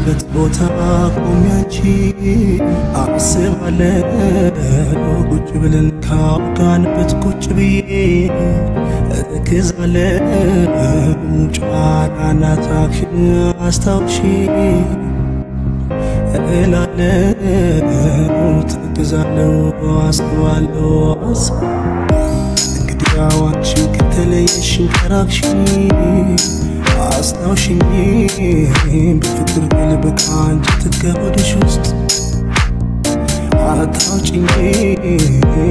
ቆምንበት ቦታ ቆሚያንቺ አስባለሁ ቁጭ ብለን ካወጋንበት ቁጭ ብዬ እተክዛለሁ ጨዋታና ሳቅሽን አስታውሺ እላለሁ እተክዛለሁ አስባለሁ እንግዲያው አንቺን ከተለየሽኝ ከራቅሽኝ አስታውሽኝ በፍቅር ልብ ካንቺ ትገባሽ ውስጥ አታውጪኝ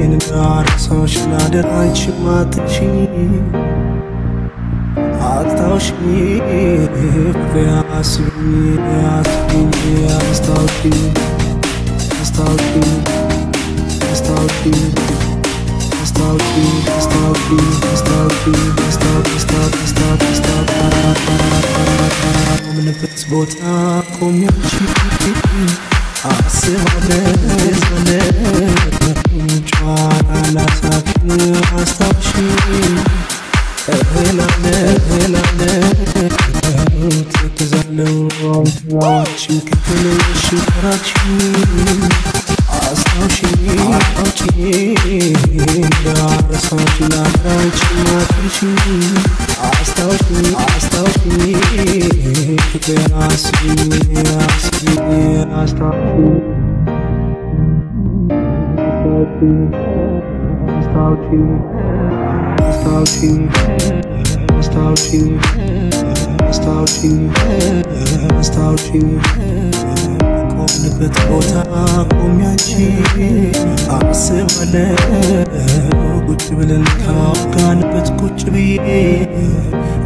እንዳረሳሽ ላደራ አንቺ ማትሽኝ አታውሽኝ ፍቅሬ አስቢኝ አስታውሽኝ አስታውሽኝ አስታውሽኝ ቆምንበት ቦታ ቆሚያንቺ አስባለሁ ጨዋታና ሳቅሽን አስታውሺ እላለሁ እተክዛለሁ አንቺን ከተለየሽኝ ከራቅሽኝ አስታውሺኝ እንዳረሳሽ ላደራ አንቺ ማትሽኝ አስታውሺኝ ፍቅሬ አስቢኝ አስታውሺኝ ቆምንበት ቦታ ቆሚያንቺ አስባለሁ ቁጭ ብለን ካወጋንበት ቁጭ ብዬ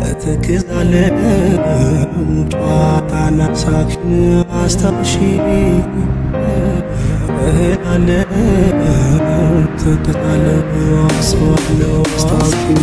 እተክዛለሁ ጨዋታና ሳቅሽን አስታውሺ እላለሁ እተክዛለሁ አስባለሁ አስታውሺኝ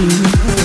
I'll